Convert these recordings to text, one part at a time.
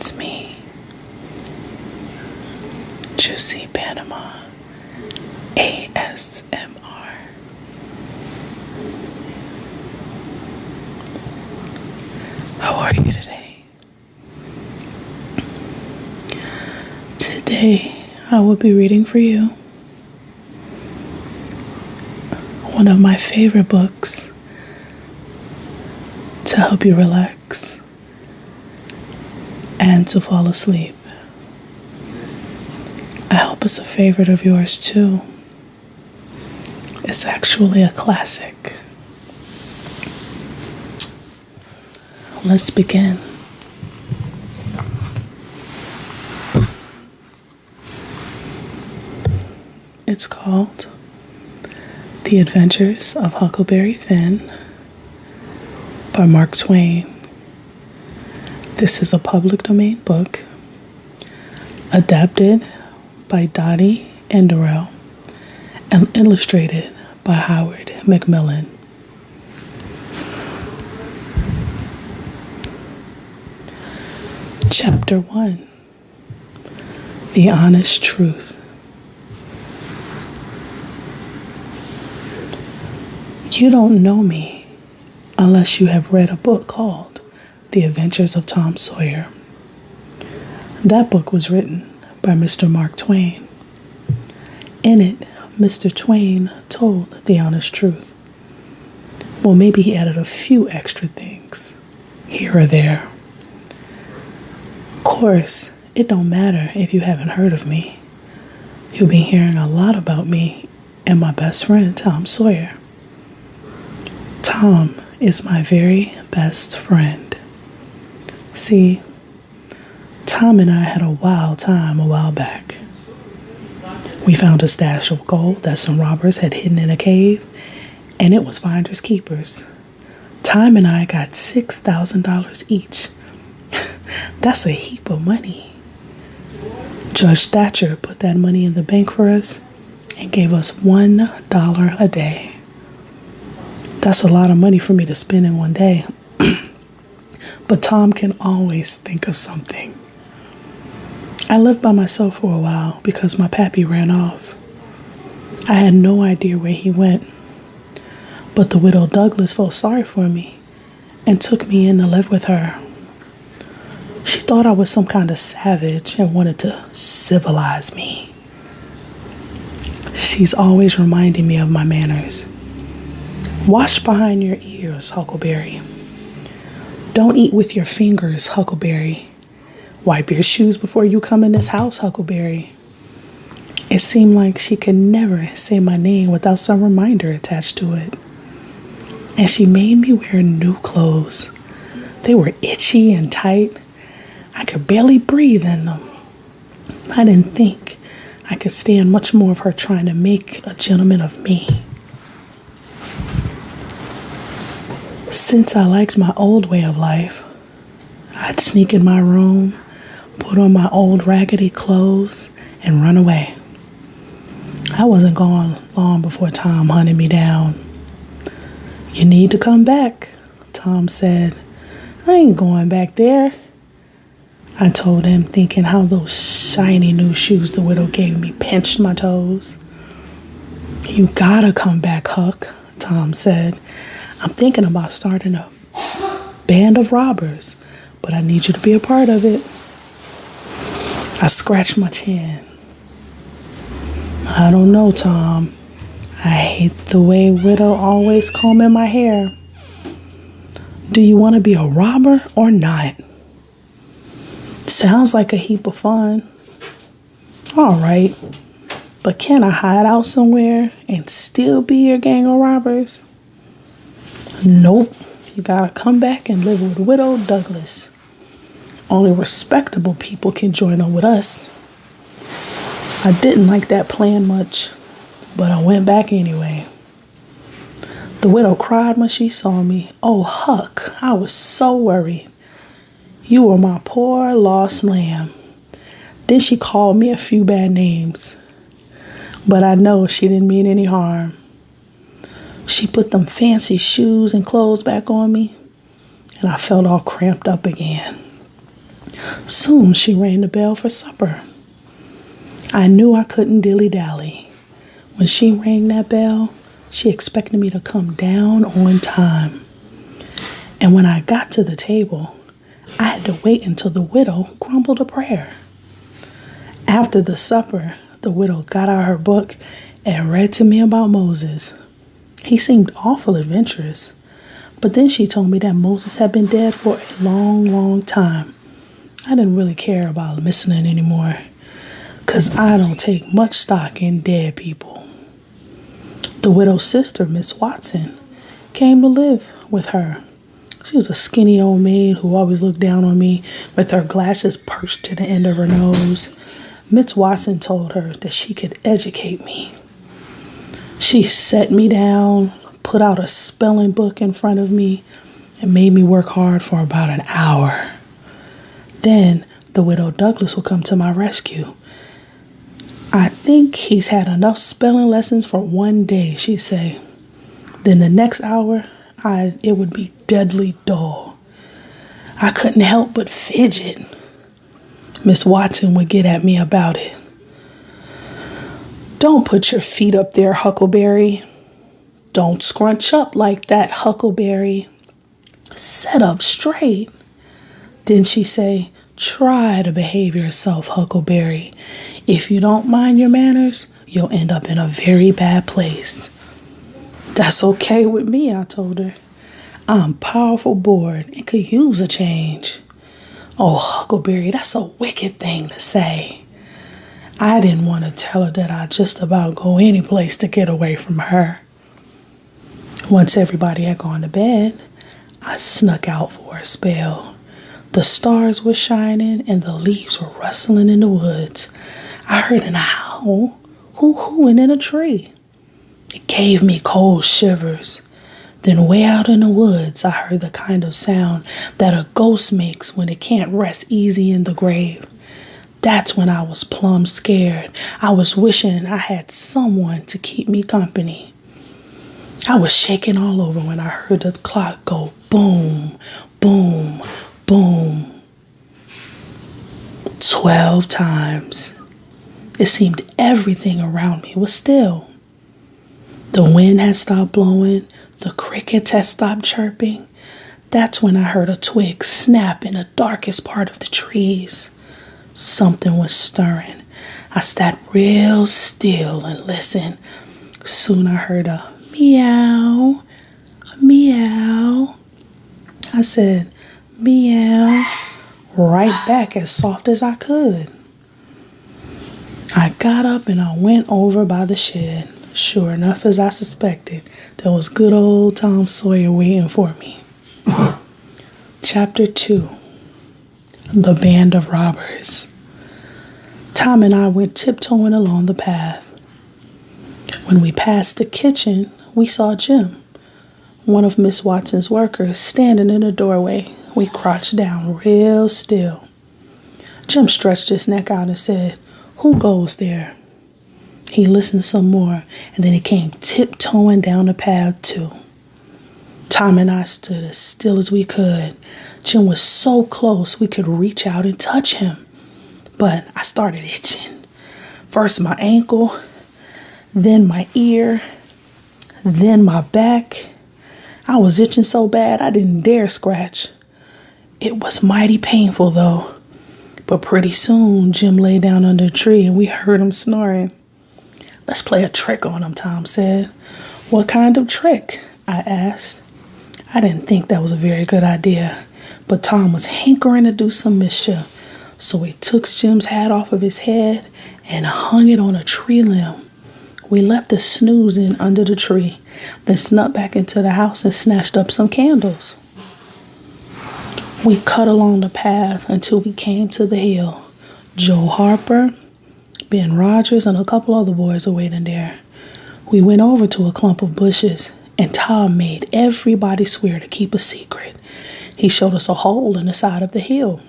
It's me, Juicy Panama, ASMR. How are you today? Today, I will be reading for you one of my favorite books to help you relax and to fall asleep. I hope it's a favorite of yours too. It's actually a classic. Let's begin. It's called The Adventures of Huckleberry Finn by Mark Twain. This is a public domain book adapted by Dottie Enderell and illustrated by Howard Macmillan. Chapter 1: The Honest Truth. You don't know me unless you have read a book called The Adventures of Tom Sawyer. That book was written by Mr. Mark Twain. In it, Mr. Twain told the honest truth. Well, maybe he added a few extra things here or there. Of course, it don't matter if you haven't heard of me. You'll be hearing a lot about me and my best friend, Tom Sawyer. Tom is my very best friend. See, Tom and I had a wild time a while back. We found a stash of gold that some robbers had hidden in a cave, and it was finders keepers. Tom and I got $6,000 each. That's a heap of money. Judge Thatcher put that money in the bank for us and gave us $1 a day. That's a lot of money for me to spend in one day. But Tom can always think of something. I lived by myself for a while because my pappy ran off. I had no idea where he went. But the widow Douglas felt sorry for me and took me in to live with her. She thought I was some kind of savage and wanted to civilize me. She's always reminding me of my manners. Wash behind your ears, Huckleberry. Don't eat with your fingers, Huckleberry. Wipe your shoes before you come in this house, Huckleberry. It seemed like she could never say my name without some reminder attached to it. And she made me wear new clothes. They were itchy and tight. I could barely breathe in them. I didn't think I could stand much more of her trying to make a gentleman of me. Since I liked my old way of life, I'd sneak in my room, put on my old raggedy clothes, and run away. I wasn't gone long before Tom hunted me down. You need to come back, Tom said. I ain't going back there. I told him, thinking how those shiny new shoes the widow gave me pinched my toes. You gotta come back, Huck, Tom said. I'm thinking about starting a band of robbers, but I need you to be a part of it. I scratched my chin. I don't know, Tom. I hate the way widow always combing my hair. Do you want to be a robber or not? Sounds like a heap of fun. All right, but can I hide out somewhere and still be your gang of robbers? Nope, you gotta come back and live with Widow Douglas. Only respectable people can join on with us. I didn't like that plan much, but I went back anyway. The widow cried when she saw me. Oh, Huck, I was so worried. You were my poor lost lamb. Then she called me a few bad names, but I know she didn't mean any harm. She put them fancy shoes and clothes back on me, and I felt all cramped up again. Soon she rang the bell for supper. I knew I couldn't dilly-dally. When she rang that bell, she expected me to come down on time. And when I got to the table, I had to wait until the widow grumbled a prayer. After the supper, the widow got out her book and read to me about Moses. He seemed awful adventurous, but then she told me that Moses had been dead for a long, long time. I didn't really care about listening anymore, 'cause I don't take much stock in dead people. The widow's sister, Miss Watson, came to live with her. She was a skinny old maid who always looked down on me with her glasses perched to the end of her nose. Miss Watson told her that she could educate me. She set me down, put out a spelling book in front of me, and made me work hard for about an hour. Then the widow Douglas would come to my rescue. I think he's had enough spelling lessons for one day, she'd say. Then the next hour, it would be deadly dull. I couldn't help but fidget. Miss Watson would get at me about it. Don't put your feet up there, Huckleberry. Don't scrunch up like that, Huckleberry. Set up straight. Then she'd say, try to behave yourself, Huckleberry. If you don't mind your manners, you'll end up in a very bad place. That's okay with me, I told her. I'm powerful bored and could use a change. Oh, Huckleberry, that's a wicked thing to say. I didn't want to tell her that I'd just about go any place to get away from her. Once everybody had gone to bed, I snuck out for a spell. The stars were shining and the leaves were rustling in the woods. I heard an owl hoo-hooing in a tree. It gave me cold shivers. Then way out in the woods, I heard the kind of sound that a ghost makes when it can't rest easy in the grave. That's when I was plumb scared. I was wishing I had someone to keep me company. I was shaking all over when I heard the clock go boom, boom, boom. 12 times. It seemed everything around me was still. The wind had stopped blowing. The crickets had stopped chirping. That's when I heard a twig snap in the darkest part of the trees. Something was stirring. I sat real still and listened. Soon I heard a meow, meow. I said, meow, right back as soft as I could. I got up and I went over by the shed. Sure enough, as I suspected, there was good old Tom Sawyer waiting for me. Chapter 2. The Band of Robbers. Tom and I went tiptoeing along the path. When we passed the kitchen, we saw Jim, one of Miss Watson's workers, standing in the doorway. We crouched down real still. Jim stretched his neck out and said, "Who goes there?" He listened some more, and then he came tiptoeing down the path too. Tom and I stood as still as we could. Jim was so close we could reach out and touch him. But I started itching. First my ankle, then my ear, then my back. I was itching so bad I didn't dare scratch. It was mighty painful though. But pretty soon Jim lay down under a tree and we heard him snoring. "Let's play a trick on him," Tom said. "What kind of trick?" I asked. I didn't think that was a very good idea, but Tom was hankering to do some mischief. So he took Jim's hat off of his head and hung it on a tree limb. We left it snoozing under the tree, then snuck back into the house and snatched up some candles. We cut along the path until we came to the hill. Joe Harper, Ben Rogers, and a couple other boys were waiting there. We went over to a clump of bushes, and Tom made everybody swear to keep a secret. He showed us a hole in the side of the hill.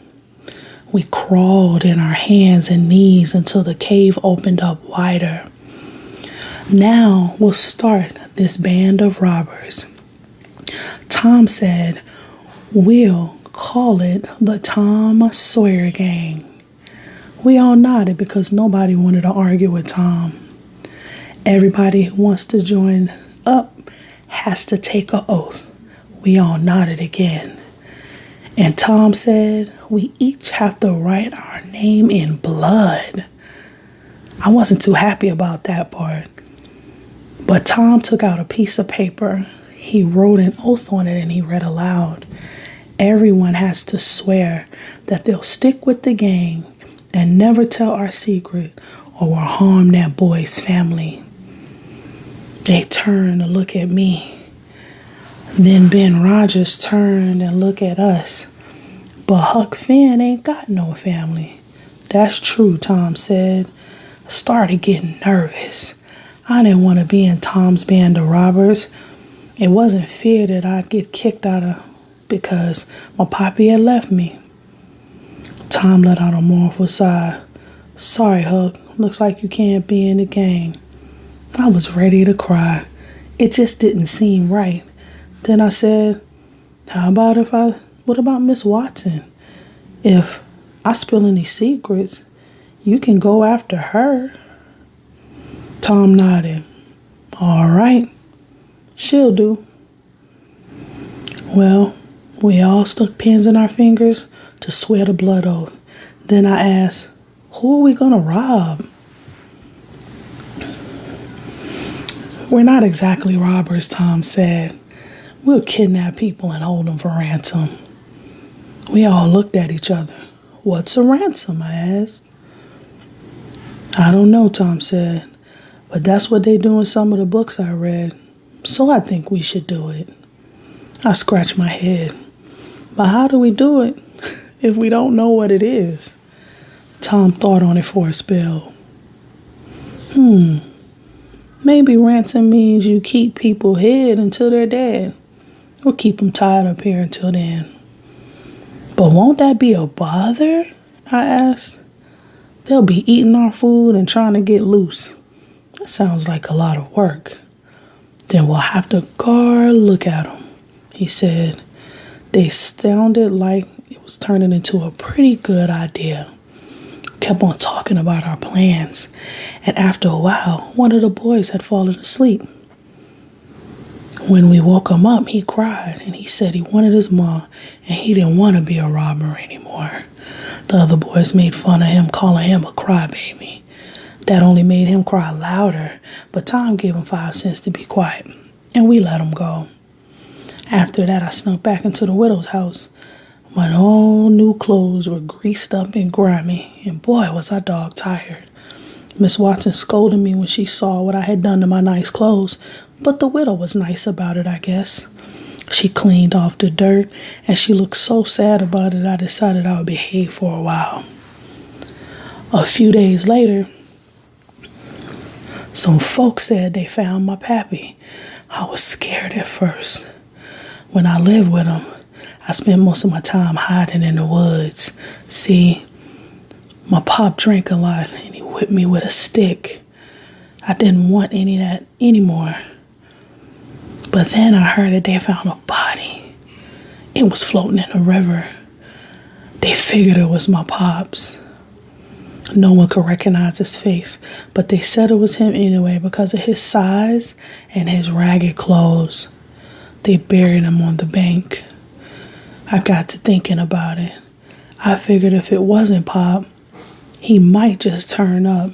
We crawled in our hands and knees until the cave opened up wider. "Now we'll start this band of robbers." Tom said, "We'll Call it the Tom Sawyer Gang. We all nodded because nobody wanted to argue with Tom. Everybody who wants to join up has to take an oath. We all nodded again. And Tom said, we each have to write our name in blood. I wasn't too happy about that part. But Tom took out a piece of paper. He wrote an oath on it and he read aloud. Everyone has to swear that they'll stick with the gang and never tell our secret or will harm that boy's family. They turned to look at me. Then Ben Rogers turned and looked at us. But Huck Finn ain't got no family. That's true, Tom said. I started getting nervous. I didn't want to be in Tom's band of robbers. It wasn't fear that I'd get kicked out of because my poppy had left me. Tom let out a mournful sigh. Sorry, Huck. Looks like you can't be in the gang. I was ready to cry. It just didn't seem right. Then I said, what about Miss Watson? If I spill any secrets, you can go after her. Tom nodded. All right, she'll do. Well, we all stuck pins in our fingers to swear the blood oath. Then I asked, who are we going to rob? We're not exactly robbers, Tom said. We'll kidnap people and hold them for ransom. We all looked at each other. What's a ransom? I asked. I don't know, Tom said, but that's what they do in some of the books I read, so I think we should do it. I scratched my head. But how do we do it if we don't know what it is? Tom thought on it for a spell. Maybe ransom means you keep people hid until they're dead. Or keep them tied up here until then. But won't that be a bother? I asked. They'll be eating our food and trying to get loose. That sounds like a lot of work. Then we'll have to guard look at them, he said. They sounded like it was turning into a pretty good idea. Kept on talking about our plans. And after a while, one of the boys had fallen asleep. When we woke him up, he cried and he said he wanted his mom and he didn't want to be a robber anymore. The other boys made fun of him, calling him a crybaby. That only made him cry louder, but Tom gave him 5 cents to be quiet, and we let him go. After that, I snuck back into the widow's house when all new clothes were greased up and grimy, and boy, was I dog tired. Miss Watson scolded me when she saw what I had done to my nice clothes, but the widow was nice about it, I guess. She cleaned off the dirt, and she looked so sad about it, I decided I would behave for a while. A few days later, some folks said they found my pappy. I was scared at first. When I lived with him, I spent most of my time hiding in the woods. See, my pop drank a lot, and he whipped me with a stick. I didn't want any of that anymore. But then I heard that they found a body. It was floating in a river. They figured it was my pops. No one could recognize his face, but they said it was him anyway because of his size and his ragged clothes. They buried him on the bank. I got to thinking about it. I figured if it wasn't Pop, he might just turn up,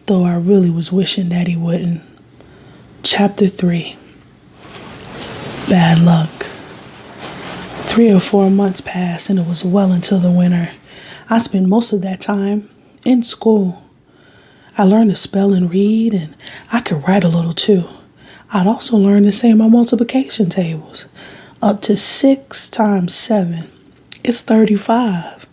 though I really was wishing that he wouldn't. Chapter 3. Bad luck. 3 or 4 months passed and it was well into the winter. I spent most of that time in school. I learned to spell and read, and I could write a little too. I'd also learned to say my multiplication tables. Up to 6 times 7 is 35.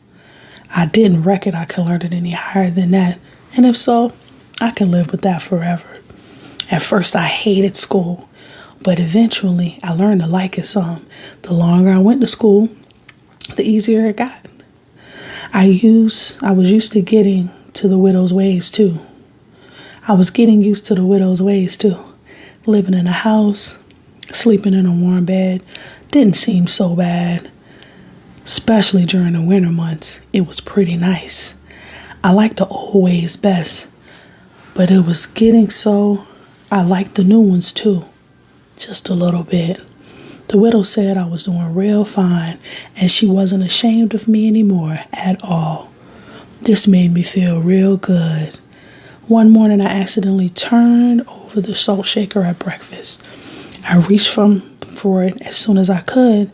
I didn't reckon I could learn it any higher than that, and if so, I can live with that forever. At first, I hated school, but eventually I learned to like it some. The longer I went to school, the easier it got. I was used to getting to the widow's ways too. Living in a house, sleeping in a warm bed, didn't seem so bad. Especially during the winter months, it was pretty nice. I liked the old ways best, but it was getting so I liked the new ones too, just a little bit. The widow said I was doing real fine and she wasn't ashamed of me anymore at all. This made me feel real good. One morning I accidentally turned over the salt shaker at breakfast. I reached for it as soon as I could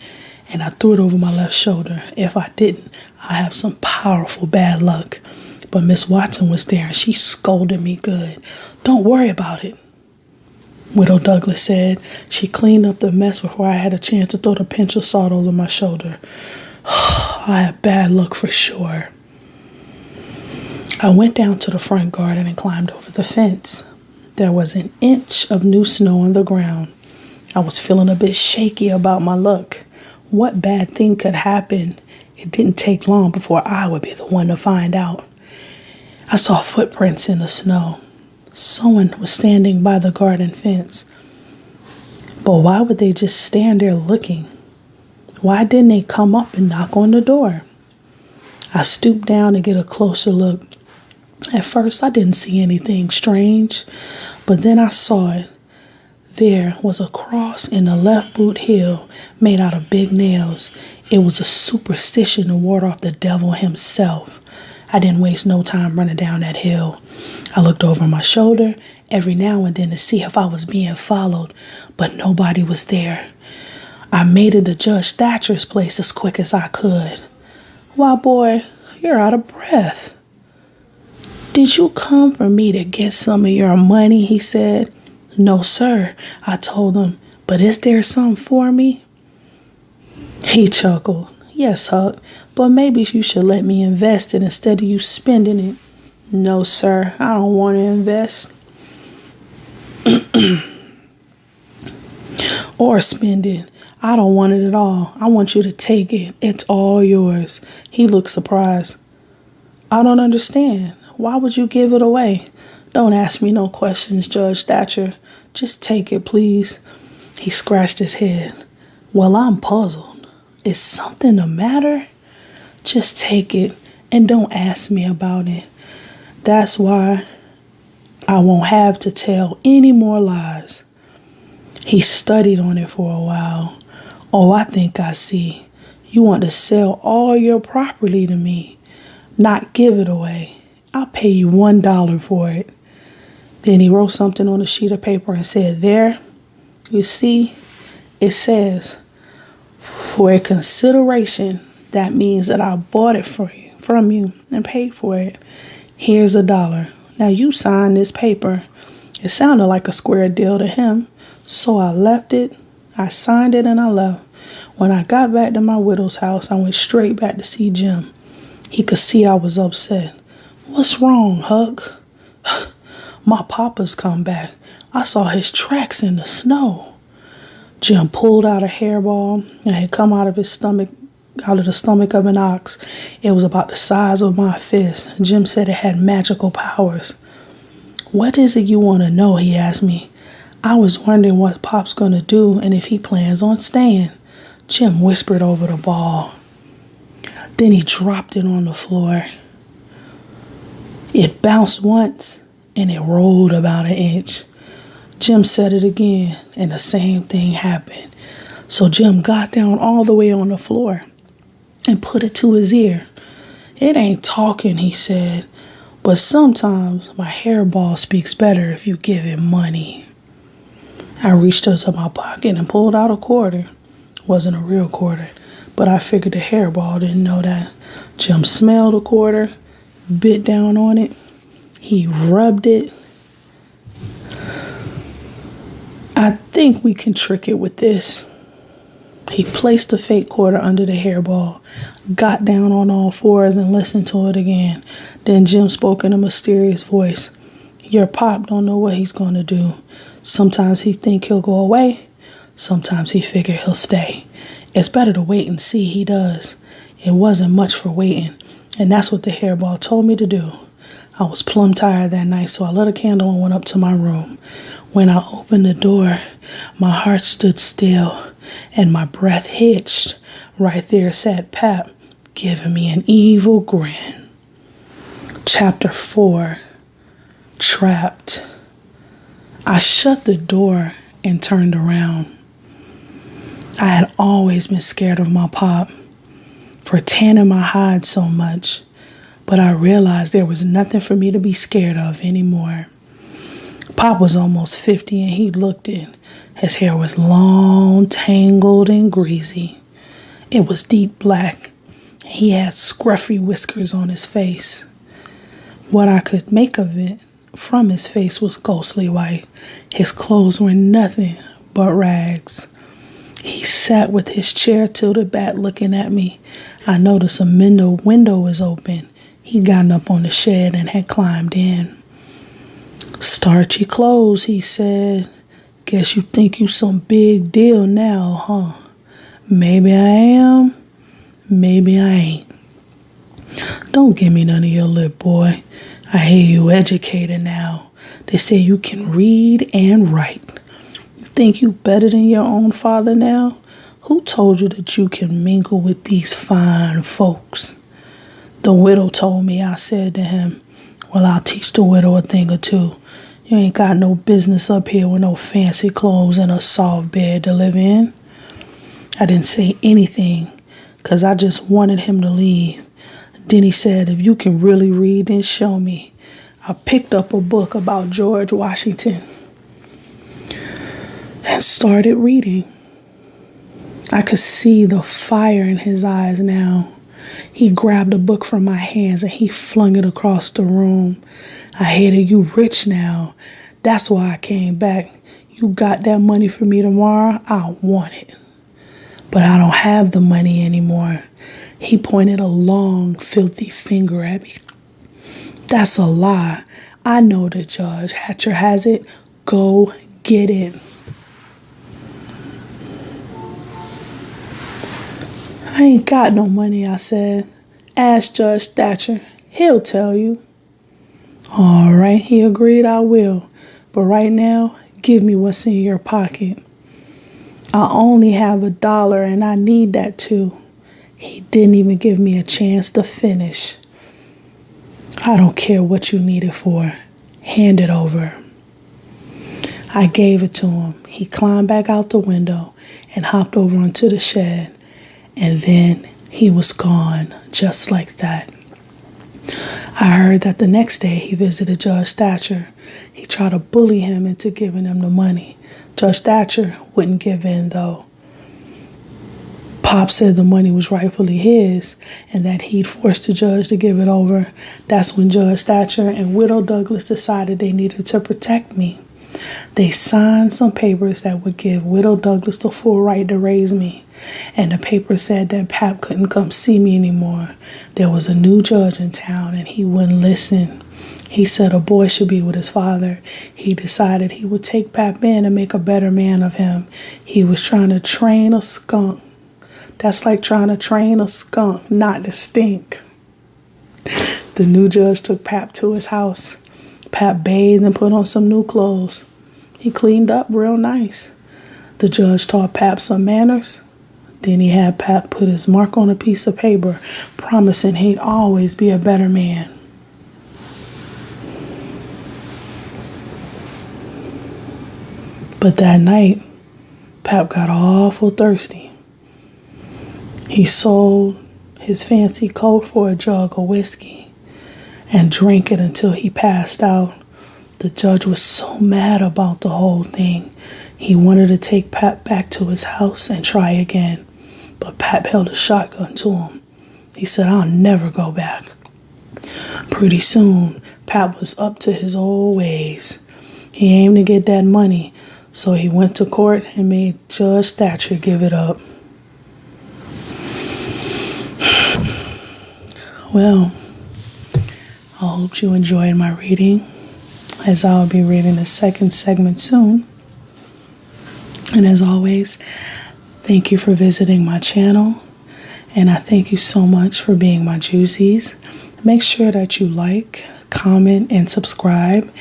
and I threw it over my left shoulder. If I didn't, I'd have some powerful bad luck. But Miss Watson was there and she scolded me good. Don't worry about it, Widow Douglas said. She cleaned up the mess before I had a chance to throw the pinch of salt over my shoulder. I had bad luck for sure. I went down to the front garden and climbed over the fence. There was an inch of new snow on the ground. I was feeling a bit shaky about my luck. What bad thing could happen? It didn't take long before I would be the one to find out. I saw footprints in the snow. Someone was standing by the garden fence. But why would they just stand there looking? Why didn't they come up and knock on the door? I stooped down to get a closer look. At first, I didn't see anything strange, but then I saw it. There was a cross in the left boot heel made out of big nails. It was a superstition to ward off the devil himself. I didn't waste no time running down that hill. I looked over my shoulder every now and then to see if I was being followed, but nobody was there. I made it to Judge Thatcher's place as quick as I could. Why, boy, you're out of breath. Did you come for me to get some of your money? He said. No, sir, I told him, but is there some for me? He chuckled. Yes, Huck, but maybe you should let me invest it instead of you spending it. No, sir, I don't want to invest. Or spend it. I don't want it at all. I want you to take it. It's all yours. He looked surprised. I don't understand. Why would you give it away? Don't ask me no questions, Judge Thatcher. Just take it, please. He scratched his head. Well, I'm puzzled. Is something the matter? Just take it and don't ask me about it. That's why I won't have to tell any more lies. He studied on it for a while. Oh, I think I see. You want to sell all your property to me, not give it away. I'll pay you $1 for it. Then he wrote something on a sheet of paper and said, there, you see, it says, for a consideration, that means that I bought it from you and paid for it. Here's $1. Now you sign this paper. It sounded like a square deal to him. So I left it, I signed it, and I left. When I got back to my widow's house, I went straight back to see Jim. He could see I was upset. What's wrong, Huck? My papa's come back. I saw his tracks in the snow. Jim pulled out a hairball and had come out of the stomach of an ox. It was about the size of my fist. Jim said it had magical powers. What is it you want to know? He asked me. I was wondering what Pop's going to do and if he plans on staying. Jim whispered over the ball. Then he dropped it on the floor. It bounced once and it rolled about 1 inch. Jim said it again and the same thing happened. So Jim got down all the way on the floor and put it to his ear. It ain't talking, he said, but sometimes my hairball speaks better if you give it money. I reached into my pocket and pulled out a quarter. Wasn't a real quarter, but I figured the hairball didn't know that. Jim smelled the quarter, bit down on it. He rubbed it. I think we can trick it with this. He placed the fake quarter under the hairball, got down on all fours and listened to it again. Then Jim spoke in a mysterious voice. Your pop don't know what he's going to do. Sometimes he think he'll go away. Sometimes he figure he'll stay. It's better to wait and see he does. It wasn't much for waiting, and that's what the hairball told me to do. I was plumb tired that night, so I lit a candle and went up to my room. When I opened the door, my heart stood still and my breath hitched. Right there sat Pap, giving me an evil grin. Chapter 4, Trapped. I shut the door and turned around. I had always been scared of my pop for tanning my hide so much, but I realized there was nothing for me to be scared of anymore. Pop was almost 50 and he looked it. His hair was long, tangled, and greasy. It was deep black. He had scruffy whiskers on his face. What I could make of it from his face was ghostly white. His clothes were nothing but rags. He sat with his chair tilted back looking at me. I noticed a window was open. He'd gotten up on the shed and had climbed in. "Starchy clothes," he said. "Guess you think you some big deal now, huh? Maybe I am, maybe I ain't. Don't give me none of your lip, boy. I hear you educated now. They say you can read and write. You think you better than your own father now? Who told you that you can mingle with these fine folks?" "The widow told me," I said to him. "Well, I'll teach the widow a thing or two. You ain't got no business up here with no fancy clothes and a soft bed to live in." I didn't say anything because I just wanted him to leave. Then he said, "If you can really read, then show me." I picked up a book about George Washington and started reading. I could see the fire in his eyes now. He grabbed a book from my hands and he flung it across the room. "I hear that you rich now. That's why I came back. You got that money for me tomorrow? I want it. But I don't have the money anymore." He pointed a long, filthy finger at me. "That's a lie. I know the judge. Hatcher has it. Go get it." "I ain't got no money," I said. "Ask Judge Thatcher. He'll tell you." "All right," he agreed, "I will. But right now, give me what's in your pocket." "I only have $1 and I need that too." He didn't even give me a chance to finish. "I don't care what you need it for. Hand it over." I gave it to him. He climbed back out the window and hopped over onto the shed. And then he was gone, just like that. I heard that the next day he visited Judge Thatcher. He tried to bully him into giving him the money. Judge Thatcher wouldn't give in, though. Pop said the money was rightfully his and that he'd forced the judge to give it over. That's when Judge Thatcher and Widow Douglas decided they needed to protect me. They signed some papers that would give Widow Douglas the full right to raise me. And the paper said that Pap couldn't come see me anymore. There was a new judge in town and he wouldn't listen. He said a boy should be with his father. He decided he would take Pap in and make a better man of him. He was trying to train a skunk. That's like trying to train a skunk not to stink. The new judge took Pap to his house. Pap bathed and put on some new clothes. He cleaned up real nice. The judge taught Pap some manners. Then he had Pap put his mark on a piece of paper, promising he'd always be a better man. But that night, Pap got awful thirsty. He sold his fancy coat for a jug of whiskey and drank it until he passed out. The judge was so mad about the whole thing. He wanted to take Pap back to his house and try again. But Pap held a shotgun to him. He said, "I'll never go back." Pretty soon, Pap was up to his old ways. He aimed to get that money, so he went to court and made Judge Thatcher give it up. Well, I hope you enjoyed my reading, as I'll be reading the second segment soon. And as always, thank you for visiting my channel, and I thank you so much for being my juicies. Make sure that you like, comment, and subscribe.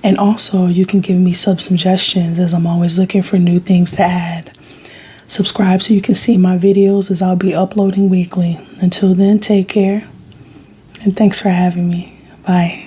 And also, you can give me some suggestions, as I'm always looking for new things to add. Subscribe so you can see my videos as I'll be uploading weekly. Until then, take care. And thanks for having me. Bye.